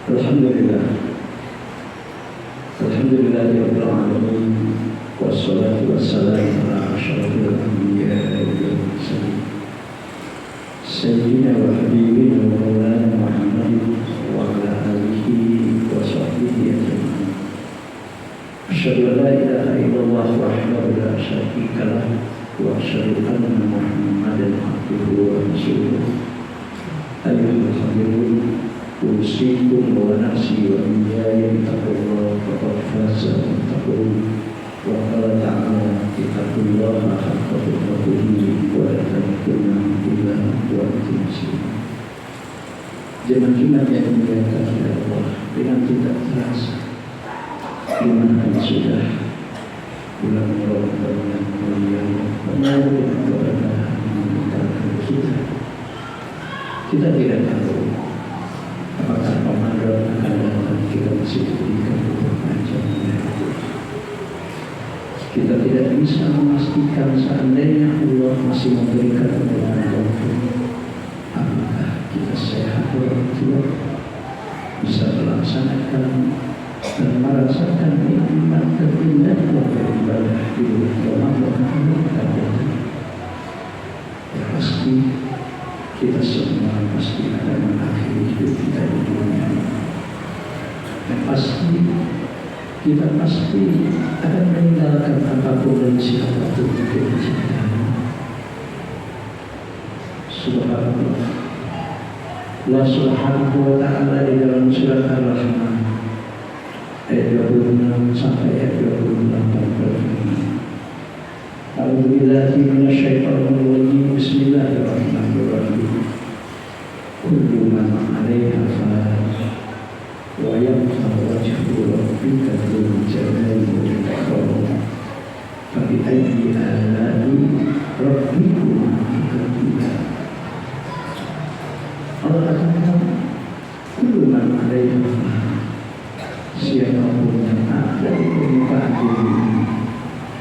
Alhamdulillah. Alhamdulillahirabbil alamin. Wassalatu wassalamu ala asyrafil anbiya'i wal mursalin. Sayyidina wa habibina wa maulana Muhammadin wa ala alihi wa sahbihi ajma'in. Asyhadu an la ilaha illallah wahdahu la syarika lah wa asyhadu anna Muhammadan abduhu wa rasuluh. Ayyuhal hadirin, usikum wa nafsi wa iyaya bittaqwallah faqad faza muttaqun. Wa qala ta'ala ittaqullaha haqqa tuqatih wa la tamutunna illa wa antum muslimun. Jemaah yang dimuliakan oleh Allah, dengan tidak terasa di mana sudah bulan Ramadan yang mulia menyambut kepada kita tidak tahu apakah Ramadan akan datang, kita masih diberikan umur panjang oleh Allah. Kita tidak bisa memastikan seandainya Allah masih memberikan umur panjang, apakah kita sehat walafiat, bisa melaksanakan dan merasakan nikmat terindah beribadah di bulan Ramadan. Ya pasti kita semua pasti akan mengakhiri hidup kita di dunia ini. Dan pasti kita akan meninggalkan apapun dan siapapun yang kita cintai. Subhanallah. Allah Subhanahu wa ta'ala di dalam surat Ar-Rahman ayat 26 sampai ayat 28 berfirman, A'udzubillahi minasyaitonir rajim. Bismillahirrahmanirrahim. Kullu man 'alaiha fan wa yabqa wajhu rabbika dzul jalali wal ikram. Fa bi ayyi ala'i rabbikuma tukadzibun. Allah katakan, kullu man 'alaiha fan, siapapun yang ada di permukaan bumi ini,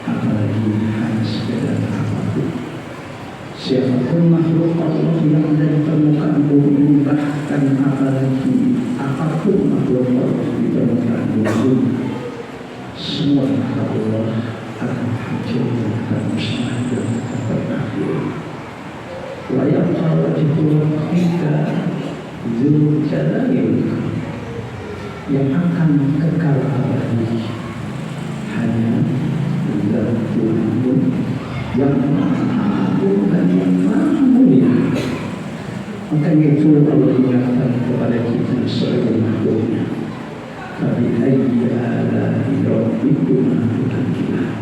apalagi hanya sekedar apapun, siapapun makhluk Allah yang ada di permukaan bumi ini, bahkan apalagi apapun makhluk Allah di permukaan bumi ini, semua Allah akan hancur, akan musnah dan akan berakhir. Wa yabqa wajhu rabbika dzul jalali wal ikram, yang akan kekal abadi hanya zat Tuhanmu yang maha agung dan yang maha mulia. Makanya itu Allah ingatkan kepada kita sebagai makhluknya, Fabi ayyi ala'i rabbikuma tukadzibun.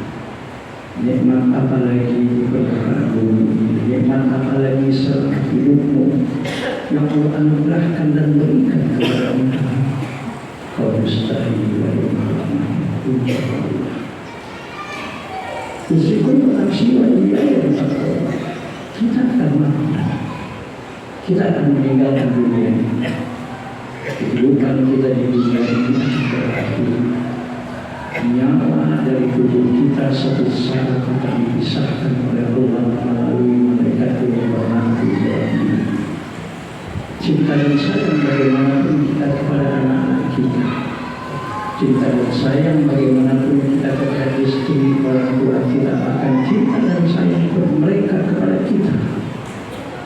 Nikmat apa lagi di permukaan bumi ini, nikmat apa lagi selama hidupmu yang Allah anugerahkan dan berikan kepada engkau. Kau mustahil wa yu'allah Usikum nafsi wa iyaya bittaqwallah. Kita akan mati, kita akan meninggalkan dunia ini. Kehidupan kita di dunia ini berakhir. Nyawa dari tubuh kita satu saat akan dipisahkan oleh Allah melalui malaikat yang bernafas dalam diri. Cinta dan sayang bagaimanapun kita kepada anak-anak kita, cinta dan sayang bagaimanapun kita kepada istri, orang tua kita, bahkan cinta dan sayang mereka kepada kita,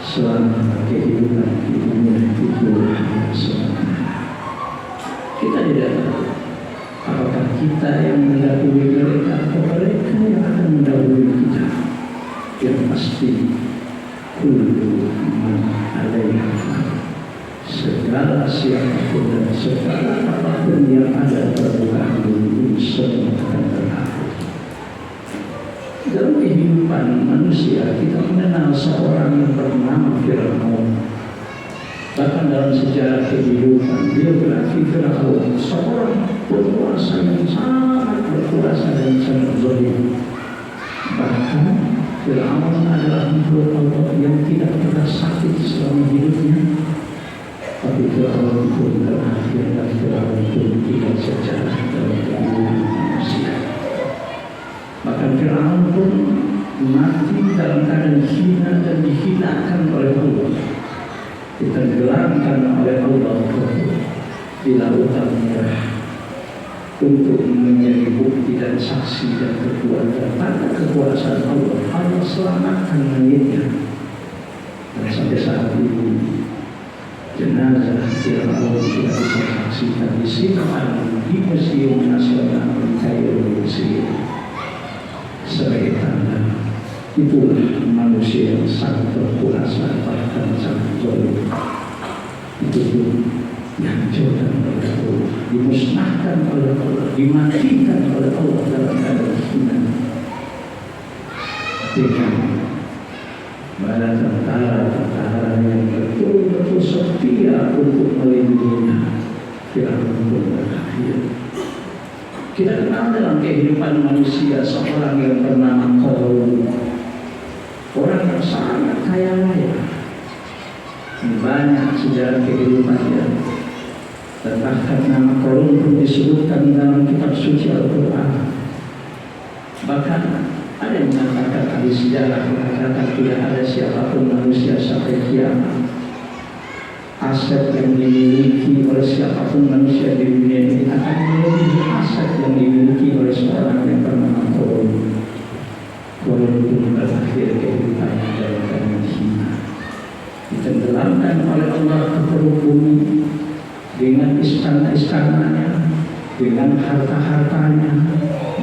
selama kehidupan di dunia itu hanya sementara. Kita tidak tahu apakah kita yang mendahului mereka atau mereka yang akan mendahului kita. Yang pasti, kullu man 'alaiha fan, segala siapapun dan segala apapun yang ada permukaan bumi ini semua akan berakhir. Dalam kehidupan manusia kita mengenal seorang yang bernama Fir'aun. Bahkan dalam sejarah kehidupan biografi Fir'aun, seorang penguasa yang sangat berkuasa dan sangat zalim. Bahkan Fir'aun adalah makhluk Allah yang tidak pernah sakit selama hidupnya. Tapi Fir'aun pun berakhir dan Fir'aun pun tidak sejarah dalam kehidupan manusia. Bahkan Fir'aun pun mati dalam keadaan hina dan dihinakan oleh Allah, ditenggelamkan oleh Allah. di lautan merah untuk menjadi bukti dan saksi dan kekuatan pada kekuasaan Allah. Allah selamatkan mayitnya. Dan sampai saat ini jenazah Fir'aun tidak bisa saksikan disimpan di Museum Nasional di Kairo, Mesir sebagai tanda itulah manusia yang sangat berkuasa bahkan sangat zalim. Itu pun dihancurkan oleh Allah, dimusnahkan oleh Allah, dimatikan oleh Allah dalam keadaan hina. Dengan bala tentara yang betul-betul setia untuk melindunginya, Fir'aun pun berakhir. Kita kenal dalam kehidupan manusia seorang yang bernama Qarun, orang yang sangat kaya raya, banyak sejarah kehidupannya. Dan bahkan nama Qarun pun disebutkan dalam kitab suci Al-Quran. Bahkan ada yang mengatakan ahli sejarah mengatakan tidak ada siapapun manusia sampai kiamat aset yang dimiliki oleh siapapun manusia di dunia ini akan melebihi aset yang dimiliki oleh seorang yang bernama Qarun. Qarun pun berakhir kehidupannya dalam keadaan hina, ditenggelamkan oleh Allah ke perut bumi dengan istana-istananya, dengan harta-hartanya,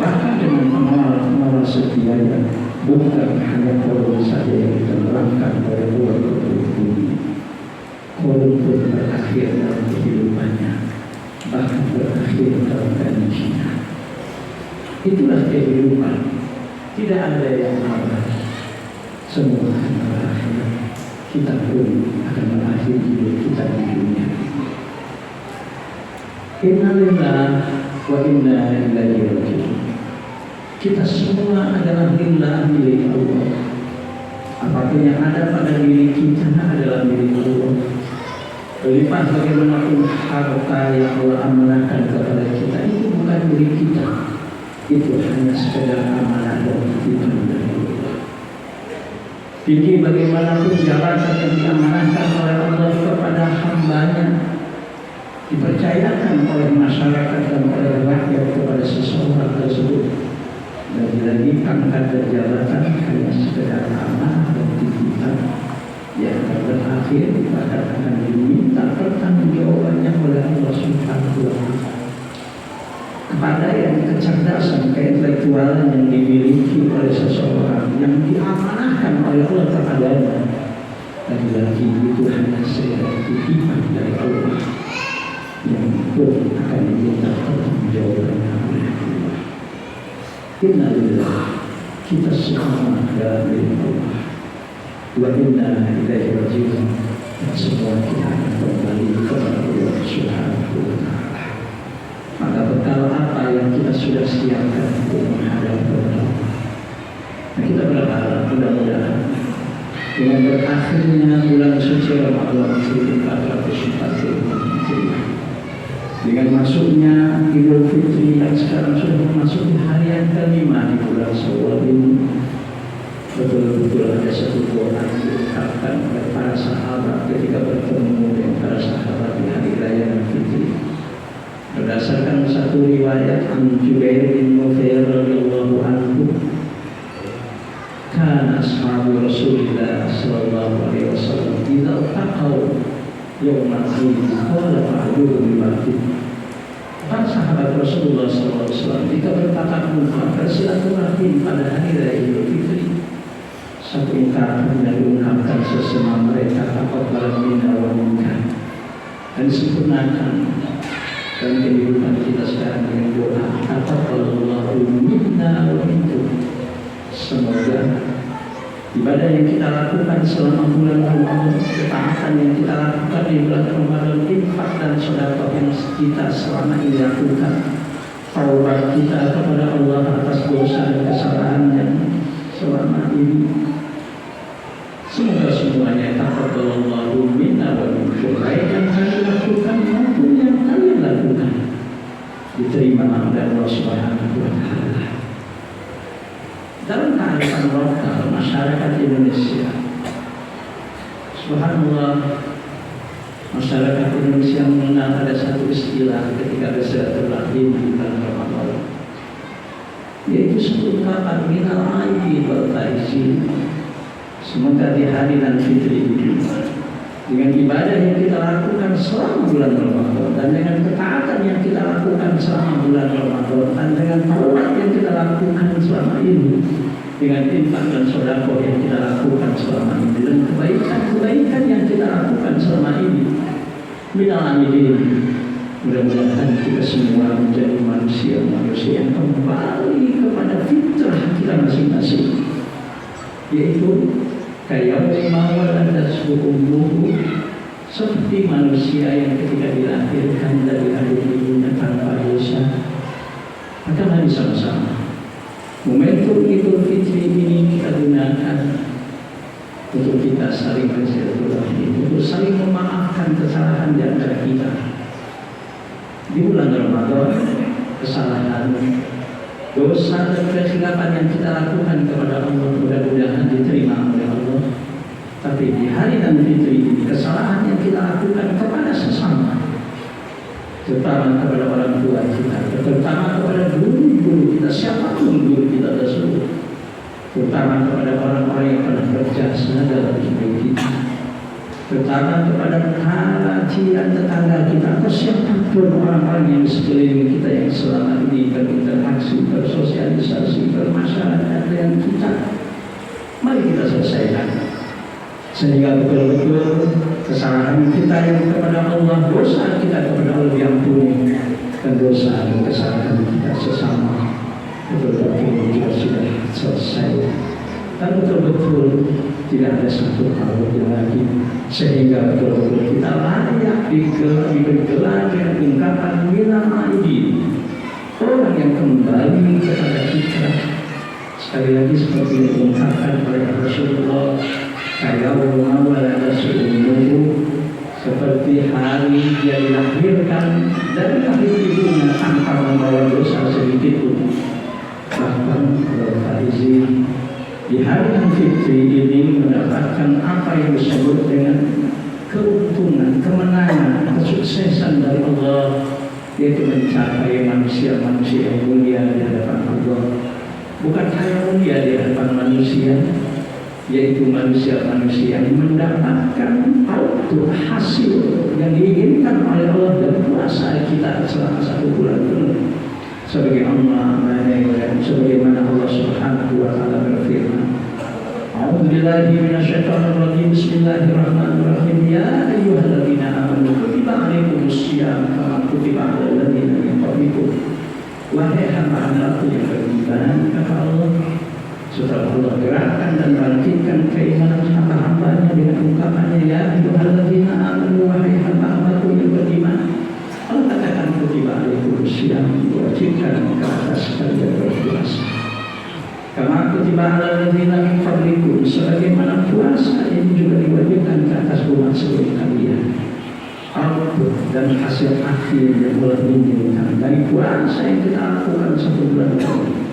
bahkan dengan pengawal-pengawal setianya. Bukan hanya Qarun saja yang ditenggelamkan oleh Allah ke perut bumi. Qarun pun berakhir dalam kehidupannya, bahkan berakhir dalam keadaan hina. Itulah kehidupan. Tidak ada yang abadi. Semua akan berakhir. Kita pun akan berakhir hidup kita di dunia. Inna lillahi wa inna ilaihi raji'un. Kita semua adalah lillah, milik Allah. Apapun yang ada pada diri kita adalah milik Allah. Berlimpah bagaimanapun harta yang Allah amanahkan kepada kita, itu bukan milik kita. Itu hanya sekedar amanah dan titipan dari Allah. Tinggi bagaimanapun jabatan yang diamanahkan oleh Allah kepada hambanya, dipercayakan oleh masyarakat dan oleh rakyat kepada seseorang tersebut, dan lagi pangkat dan jabatan hanya sekedar amanah dan titipan yang akan berakhir pada akan diminta pertanggungjawabannya oleh Allah Subhanahu wa Ta'ala kepada yang kecerdasan keintelektualan yang dimiliki oleh seseorang yang diamanahkan oleh Allah kepadanya. Lagi-lagi itu hanya titipan dari Allah yang pun akan diminta pertanggungjawabannya oleh Allah. Inna lillahi, kita semua adalah milik Allah. Wa inna ilaihi raji'un, dan semua kita akan kembali kepada Allah Subhanahu wa Ta'ala. Maka bekal apa yang kita sudah siapkan untuk menghadap kepada Allah. Nah, kita berharap mudah-mudahan dengan berakhirnya bulan suci Ramadan 1440 Hijriah, dengan masuknya Idul Fitri yang sekarang sudah memasuki hari yang kelima di bulan Syawal ini, betul-betul ada satu doa yang diucapkan oleh para sahabat ketika bertemu dengan para sahabat di hari raya Idul Fitri. Berdasarkan satu riwayat Jubair bin Muthair radhiyallahu anhu, kana ashabu Rasulillah sallallahu alaihi wasallam idza taqaw yawmal Eid qala fa'aluhu bil-baqi. Para sahabat Rasulullah sallallahu alaihi wasallam jika bertatap muka bersilaturahim pada hari raya Idul Fitri, satu ungkapan yang diungkapkan sesama mereka taqabbal minna wa minka, dan sempurnakan dan kehidupan kita sekarang dengan doa taqabbalallahu minna wa minkum. Semoga ibadah yang kita lakukan selama bulan Ramadan, ketaatan yang kita lakukan di bulan Ramadan, infak dan sedekah yang kita selama ini lakukan, taubat kita kepada Allah atas dosa dan kesalahan yang selama ini, semoga semuanya taqabbalallahu minna wa minkum, baik yang kalian lakukan maupun yang kalian lakukan, diterima oleh Allah Subhanahu wa Ta'ala. Dalam kearifan lokal masyarakat Indonesia, subhanallah, masyarakat Indonesia mengenal ada satu istilah ungkapan minal aidin wal faizin. Semoga di hari dan fitri ini dengan ibadah yang kita lakukan selama bulan Ramadan dan dengan ketaatan yang kita lakukan selama bulan Ramadan dan dengan taubat yang kita lakukan selama ini, dengan infak dan sedekah yang kita lakukan selama ini, dan kebaikan-kebaikan yang kita lakukan selama ini, minal aidin, mudah-mudahan kita semua menjadi manusia yang kembali kepada fitrah kita masing-masing, yaitu kayak mawalada subuh, seperti manusia yang ketika dilahirkan dari air ibunya tanpa dosa. Maka mari sama-sama momentum Idul Fitri ini kita gunakan untuk kita saling bersilaturahmi, untuk saling memaafkan kesalahan di antara kita. Di bulan Ramadan, kesalahan, dosa dan kesilapan yang kita lakukan kepada Allah mudah-mudahan diterima oleh Allah. Tapi di hari dan fitri ini, kesalahan yang kita lakukan kepada sesama, terutama kepada orang tua kita, terutama kepada guru-guru kita, siapapun guru kita tersebut, terutama kepada orang-orang yang pernah berjasa dalam hidup kita, terutama kepada jiran tetangga kita atau siapapun orang-orang yang sekeliling kita yang selama ini berinteraksi, bersosialisasi, bermasyarakat dengan kita. Mari kita selesaikan sehingga betul-betul kesalahan kita yang kepada Allah, dosa kita kepada Allah diampuni, dan dosa dan kesalahan kita sesama betul-betul kita sudah selesai, dan betul-betul tidak ada satu hal lagi, sehingga betul-betul kita layak diberi gelar dengan ungkapan minal aidin, orang yang kembali kepada kita. Sekali lagi seperti yang diungkapkan oleh Rasulullah, kayak mawalada subuh, seperti hari dia dilahirkan dari lahir ibunya tanpa membawa dosa sedikit pun. Bahkan al-faizin di hari yang fitri ini mendapatkan apa yang disebut dengan keuntungan, kemenangan, kesuksesan dari Allah, yaitu mencapai manusia-manusia yang mulia di hadapan Allah. Bukan hanya mulia di hadapan manusia, yaitu manusia-manusia yang mendapatkan output, hasil yang diinginkan oleh Allah dari puasa kita selama 1 bulan penuh. Sebagaimana Allah Subhanahu wa taala berfirman, A'udzubillahi minasyaitonir rajim, bismillahirrahmanirrahim, ya ayyuhalladzina amanu kutiba 'alaikumusiyam kama kutiba 'alal ladzina min qablikum. Wahai hamba-hambaku yang beriman, kata Allah, setelah Allah gerakkan dan bangkitkan keimanan hamba-hambanya dengan ungkapannya, ya ayyuhalladzina amanu, wahai hamba-hambaku yang beriman, Allah katakan kutiba alaikumusiyam, diwajibkan ke atas kalian berpuasa. Kama kutiba alal ladzina min qablikum, sebagaimana puasa ini juga diwajibkan ke atas umat sebelum kalian. Output dan hasil akhir yang Allah inginkan dari puasa yang kita lakukan 1 bulan ini,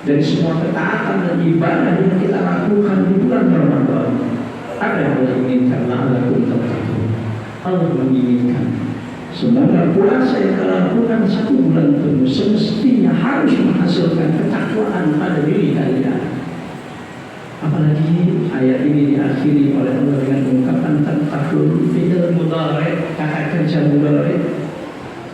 dari semua ketaatan dan ibadah yang kita lakukan di bulan Ramadan, ada yang Allah inginkan, la'allakum tattaqun. Allah menginginkan semoga puasa yang kita lakukan 1 bulan penuh semestinya harus menghasilkan ketakwaan pada diri kalian. Apalagi ayat ini diakhiri oleh Allah dengan ungkapan tattaqun, fi'il mudhari', kata kerja mudhari'.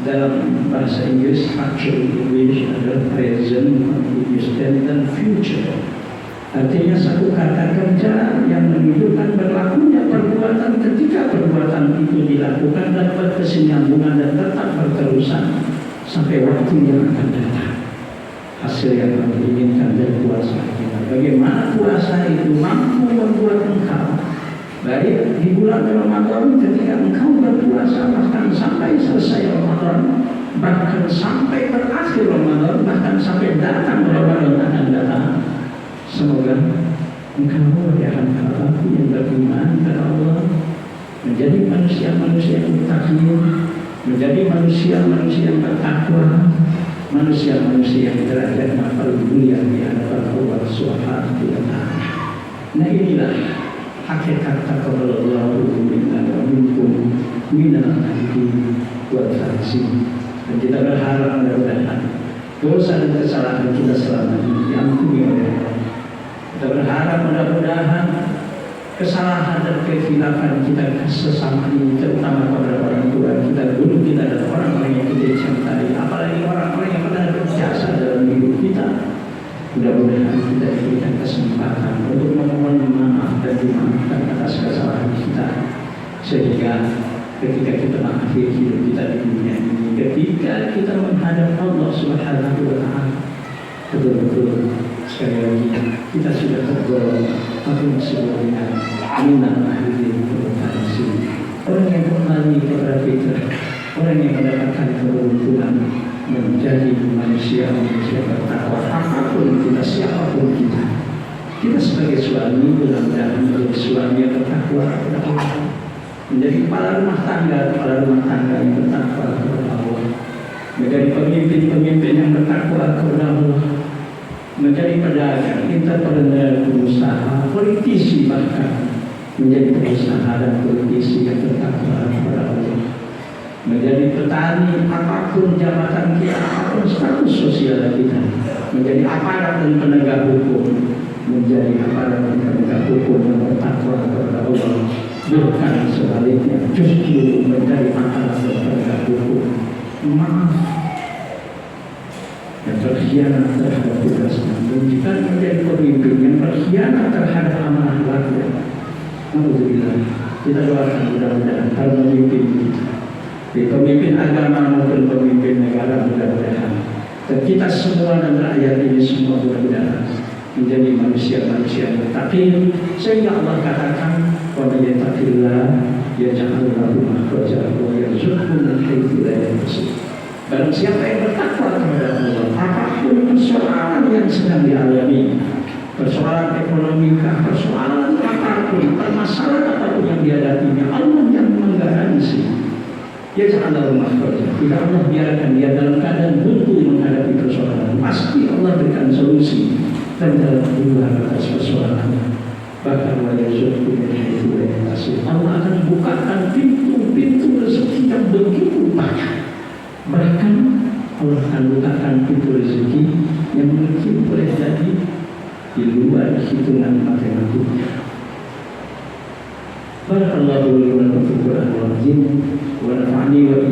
Dalam bahasa Inggris, actual English adalah present, continuous tense, dan future. Artinya satu kata kerja yang menunjukkan berlakunya perbuatan ketika perbuatan itu dilakukan dan berkesinambungan dan tetap berterusan sampai waktu yang akan datang. Hasil yang kami inginkan dari puasa kita. Bagaimana puasa itu mampu membuat engkau baik di bulan Ramadan ketika engkau berpuasa, bahkan sampai selesai Ramadan, bahkan sampai berakhir Ramadan, bahkan sampai datang Ramadan akan datang. Semoga engkau ya hamba-hambaku yang beriman kepada Allah menjadi manusia-manusia yang mutakin, menjadi manusia-manusia yang bertakwa, manusia-manusia yang derajatnya paling mulia di hadapan Allah Subhanahu wa taala. Nah, inilah hakikat taqabbalallahu minna wa minkum minal aidin wal faizin. Dan kita berharap mudah-mudahan dosa dan kesalahan kita selama ini diampuni oleh Allah. Kita berharap mudah-mudahan kesalahan dan kekhilafan kita sesama ini, terutama kepada orang tua kita, guru kita, dan orang-orang yang kita cintai, apalagi orang-orang yang pernah berjasa dalam hidup kita, mudah-mudahan kita diberikan kesempatan untuk memohon maaf dan dimaafkan atas kesalahan kita, sehingga ketika kita mengakhiri hidup kita di dunia ini, ketika kita menghadap Allah Subhanahu wa Ta'ala, betul-betul sekali lagi kita sudah tergolong apa sebelumnya minal akhidin berfungsi, orang yang kembali kepada fitrah, orang yang mendapatkan keberuntungan menjadi manusia bertakwa. Apapun kita, siapapun kita sebagai suami mudah-mudahan menjadi suami yang bertakwa kepada Allah, menjadi kepala rumah tangga yang bertakwa kepada Allah, menjadi pemimpin yang bertakwa kepada Allah, menjadi pedagang, entrepreneur, pengusaha, politisi, bahkan menjadi pengusaha dan politisi yang bertakwa kepada Allah, menjadi petani, apapun jabatan kita, apapun status sosial kita, menjadi aparat dan penegak hukum, menjadi aparat dan penegak hukum yang bertakwa kepada Allah, bukan sebaliknya, justru menjadi aparat dan penegak hukum maaf yang berkhianat terhadap tugasnya, dan jika menjadi pemimpin yang berkhianat terhadap amanah rakyat. Alhamdulillah, kita doakan mudah-mudahan para pemimpin agama maupun pemimpin negara, mudah-mudahan dan kita semua dan rakyat ini semua mudah-mudahan menjadi manusia-manusia yang bertakwa, sehingga Allah katakan, wa may yattaqillah yaj'al lahu makhraja wa yarzuqhu min haitsu la yahtasib. Barang siapa yang bertakwa kepada Allah, apapun persoalan yang sedang dialami, persoalan ekonomi, persoalan apapun, permasalahan apapun yang dihadapinya, Allah yang menggaransi. Dia jangan dalam makhraja. Tidak Allah biarkan dia dalam keadaan buntu menghadapi persoalan. Pasti Allah berikan solusi dan dalam keluar atas persoalan. Bahkan wajah min haitsu la yahtasib. Allah akan bukakan pintu-pintu rezeki yang begitu banyak. Bahkan Allah akan bukakan pintu rezeki yang mungkin boleh jadi di luar hitungan matematika. Barakallahu li wa lakum fil Qur'anil azim wa nafa'ani wa